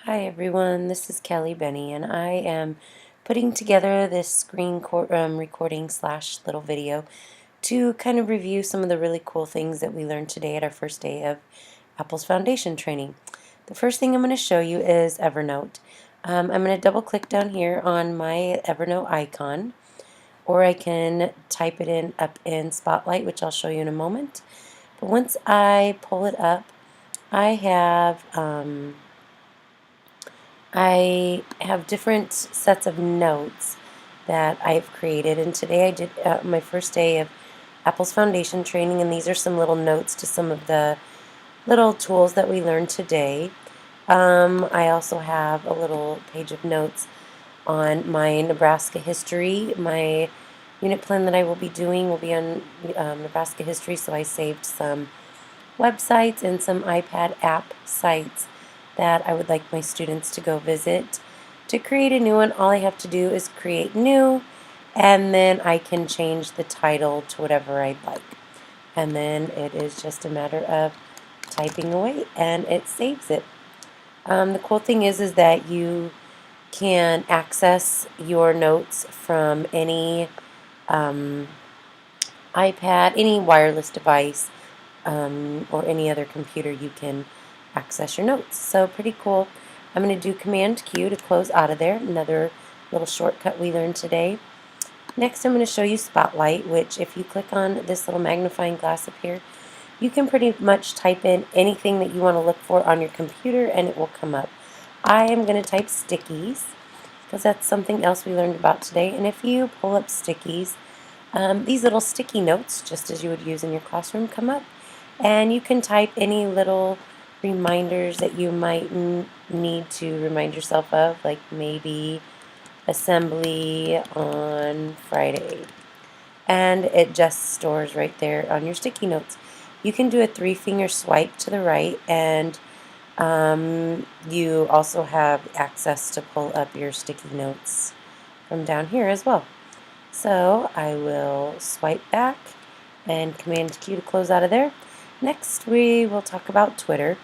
Hi everyone, this is Kelly Benny, and I am putting together this recording slash little video to kind of review some of the really cool things that we learned today at our first day of Apple's foundation training. The first thing I'm going to show you is Evernote. I'm going to double click down here on my Evernote icon, or I can type it in up in Spotlight, which I'll show you in a moment. But once I pull it up, I have different sets of notes that I've created, and today I did my first day of Apple's foundation training, and these are some little notes to some of the little tools that we learned today. I also have a little page of notes on my Nebraska history. My unit plan that I will be doing will be on Nebraska history, so I saved some websites and some iPad app sites that I would like my students to go visit. To create a new one, all I have to do is create new, and then I can change the title to whatever I'd like. And then it is just a matter of typing away, and it saves it. The cool thing is that you can access your notes from any iPad, any wireless device, or any other computer. You can access your notes. So pretty cool. I'm going to do Command Q to close out of there. Another little shortcut we learned today. Next I'm going to show you Spotlight, which if you click on this little magnifying glass up here, you can pretty much type in anything that you want to look for on your computer and it will come up. I am going to type stickies because that's something else we learned about today. And if you pull up stickies, these little sticky notes, just as you would use in your classroom, come up. And you can type any little reminders that you might need to remind yourself of, like maybe assembly on Friday. And it just stores right there on your sticky notes. You can do a 3-finger swipe to the right, and you also have access to pull up your sticky notes from down here as well. So I will swipe back and Command Q to close out of there. Next we will talk about Twitter.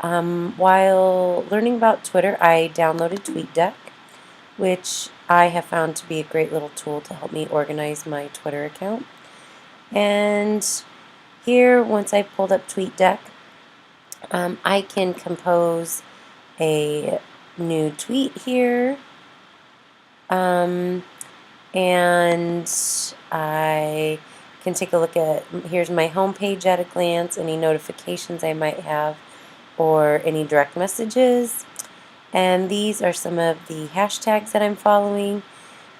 While learning about Twitter, I downloaded TweetDeck, which I have found to be a great little tool to help me organize my Twitter account. And here, once I've pulled up TweetDeck, I can compose a new tweet here. And I can take a look at, here's my home page at a glance, any notifications I might have, or any direct messages. And these are some of the hashtags that I'm following.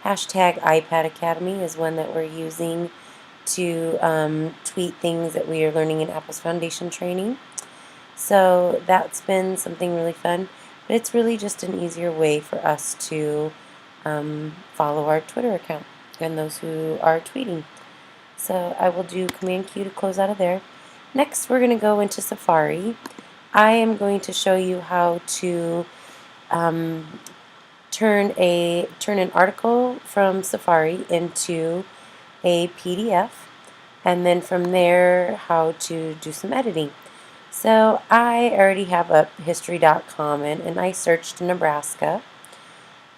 Hashtag iPad Academy is one that we're using to tweet things that we are learning in Apple's foundation training. So that's been something really fun, but it's really just an easier way for us to follow our Twitter account and those who are tweeting. So I will do Command Q to close out of there. Next we're going to go into Safari. I am going to show you how to turn an article from Safari into a PDF, and then from there how to do some editing. So I already have up history.com, and I searched Nebraska,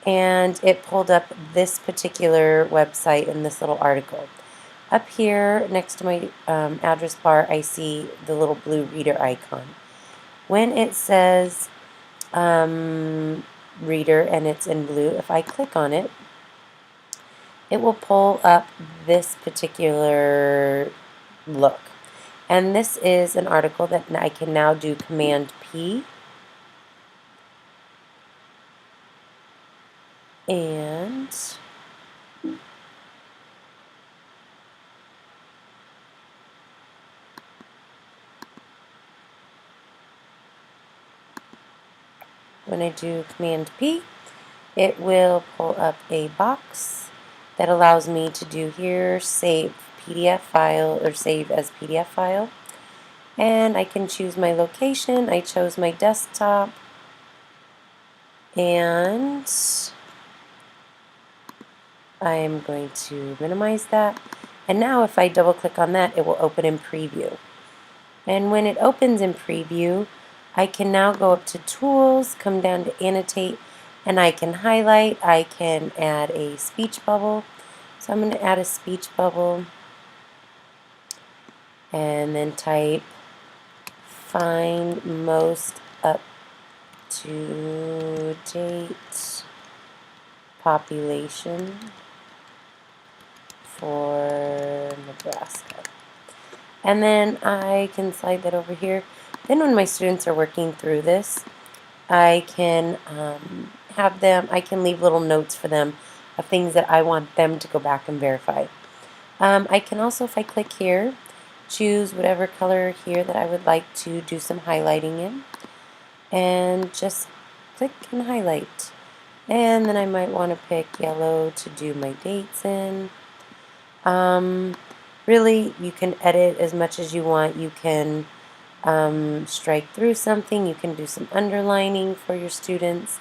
and it pulled up this particular website in this little article. Up here next to my address bar, I see the little blue reader icon. When it says reader and it's in blue, if I click on it, it will pull up this particular look. And this is an article that I can now do Command P, and when I do Command P, it will pull up a box that allows me to do here save PDF file, or save as PDF file. And I can choose my location. I chose my desktop, and I am going to minimize that. And now if I double click on that, it will open in preview. And when it opens in preview, I can now go up to Tools, come down to Annotate, and I can highlight. I can add a speech bubble. So I'm going to add a speech bubble and then type find most up to date population for Nebraska. And then I can slide that over here. Then when my students are working through this, I can I can leave little notes for them of things that I want them to go back and verify. I can also, if I click here, choose whatever color here that I would like to do some highlighting in, and just click and highlight. And then I might want to pick yellow to do my dates in. Really, you can edit as much as you want. You can strike through something. You can do some underlining for your students.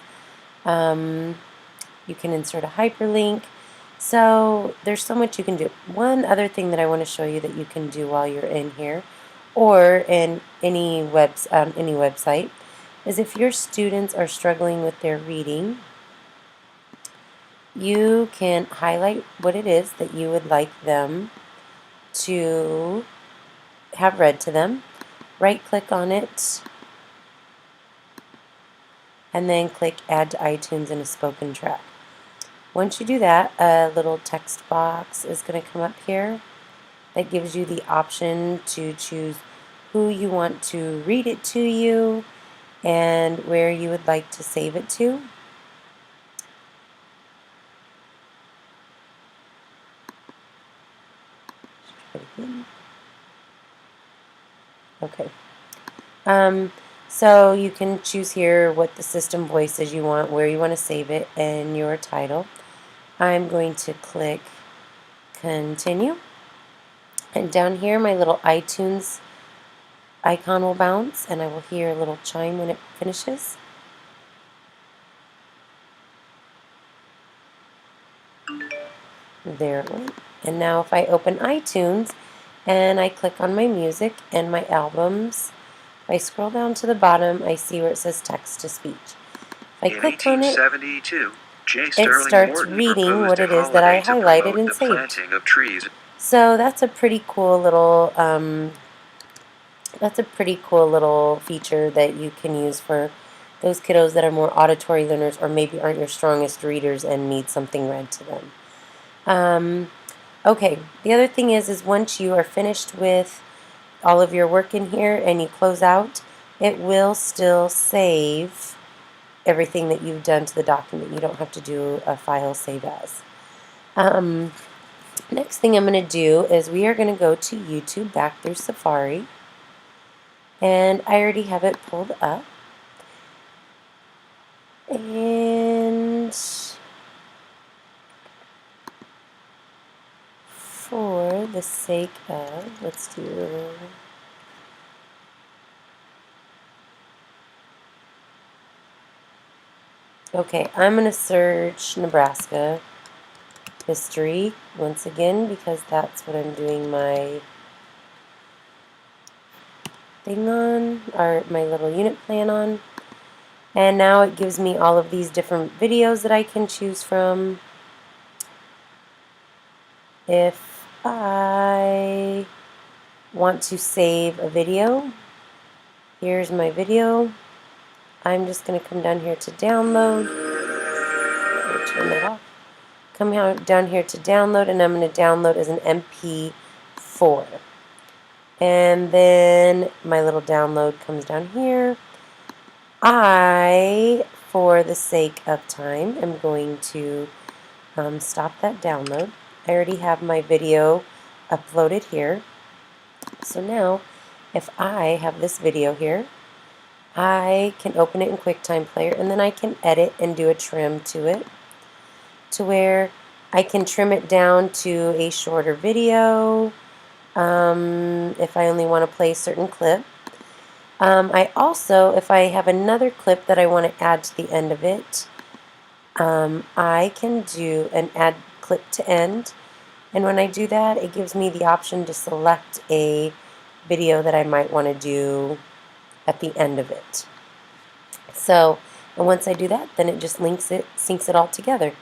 You can insert a hyperlink. So there's so much you can do. One other thing that I want to show you that you can do while you're in here or in any website is if your students are struggling with their reading, you can highlight what it is that you would like them to have read to them. Right click on it and then click Add to iTunes in a spoken track. Once you do that, a little text box is going to come up here that gives you the option to choose who you want to read it to you and where you would like to save it to. Okay. So you can choose here what the system voices you want, where you want to save it, and your title. I'm going to click Continue. And down here, my little iTunes icon will bounce, and I will hear a little chime when it finishes. There it went. And now if I open iTunes and I click on my music and my albums, if I scroll down to the bottom, I see where it says text to speech. If I click on it, it starts reading what it is that I highlighted and saved. So that's a pretty cool little feature that you can use for those kiddos that are more auditory learners or maybe aren't your strongest readers and need something read to them. Okay, the other thing is once you are finished with all of your work in here and you close out, it will still save everything that you've done to the document. You don't have to do a file save as. Next thing I'm going to do is we are going to go to YouTube back through Safari, and I already have it pulled up. And for the sake of, let's do, okay, I'm going to search Nebraska history once again because that's what I'm doing my thing on, or my little unit plan on. And now it gives me all of these different videos that I can choose from. If I want to save a video, here's my video. I'm just going to come down here to download. Let me turn that off. Come down here to download, and I'm going to download as an MP4. And then my little download comes down here. For the sake of time, am going to stop that download. I already have my video uploaded here. So now, if I have this video here, I can open it in QuickTime Player, and then I can edit and do a trim to it to where I can trim it down to a shorter video if I only want to play a certain clip. I also, if I have another clip that I want to add to the end of it, I can do an add clip to end, and when I do that, it gives me the option to select a video that I might want to do at the end of it. So, and once I do that, then it just syncs it all together.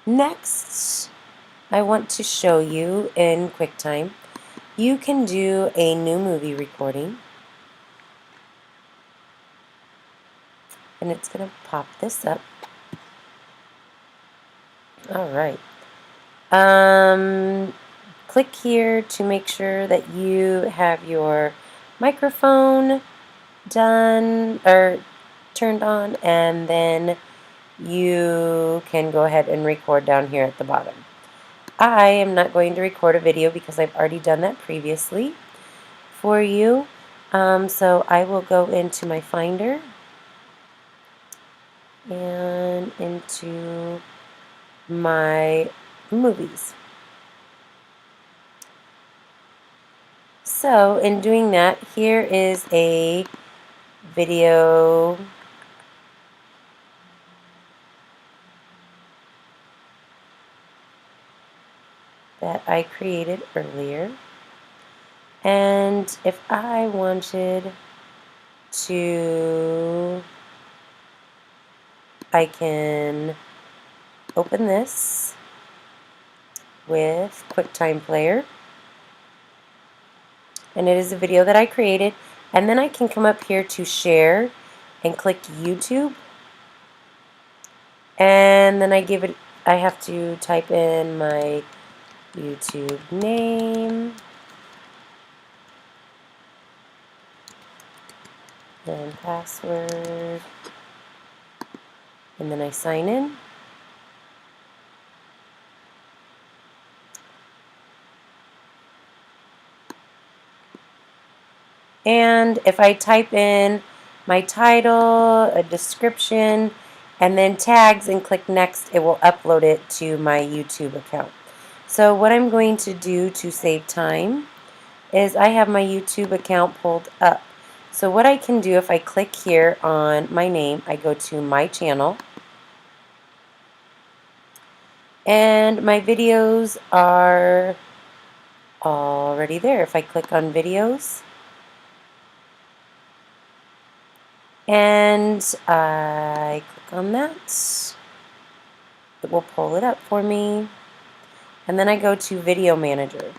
Next, I want to show you in QuickTime, you can do a new movie recording. And it's going to pop this up. All right. Click here to make sure that you have your microphone done or turned on, and then you can go ahead and record down here at the bottom. I am not going to record a video because I've already done that previously for you. So I will go into my Finder and into my movies. So in doing that, here is a video that I created earlier. And if I wanted to, I can open this with QuickTime Player. And it is a video that I created. And then I can come up here to share and click YouTube. And then I have to type in my YouTube name and password. And then I sign in. And if I type in my title, a description, and then tags and click next, it will upload it to my YouTube account. So what I'm going to do to save time is I have my YouTube account pulled up. So what I can do, if I click here on my name, I go to my channel, and my videos are already there. If I click on videos, and I click on that, it will pull it up for me. And then I go to Video Manager.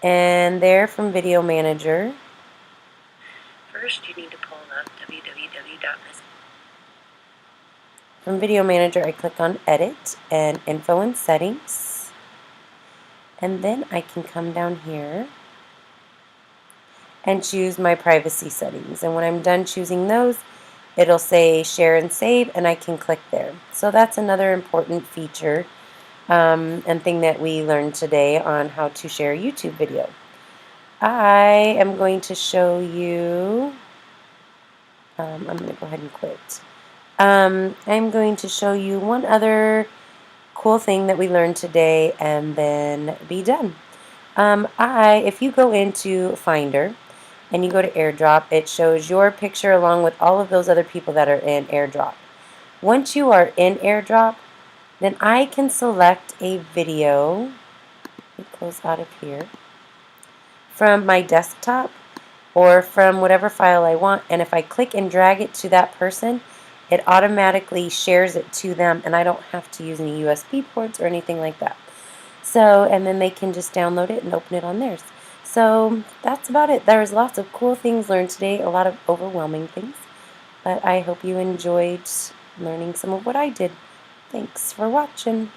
And there from Video Manager, first you need to pull up www.miss. From Video Manager, I click on Edit and Info and Settings. And then I can come down here and choose my privacy settings. And when I'm done choosing those, it'll say Share and Save, and I can click there. So that's another important feature and thing that we learned today on how to share a YouTube video. I am going to show you, I'm going to go ahead and quit. I'm going to show you one other cool thing that we learned today and then be done. If you go into Finder and you go to AirDrop, it shows your picture along with all of those other people that are in AirDrop. Once you are in AirDrop, then I can select a video, let me close out of here, from my desktop or from whatever file I want, and if I click and drag it to that person, it automatically shares it to them, and I don't have to use any USB ports or anything like that. So, and then they can just download it and open it on theirs. So that's about it. There's lots of cool things learned today, a lot of overwhelming things, but I hope you enjoyed learning some of what I did. Thanks for watching.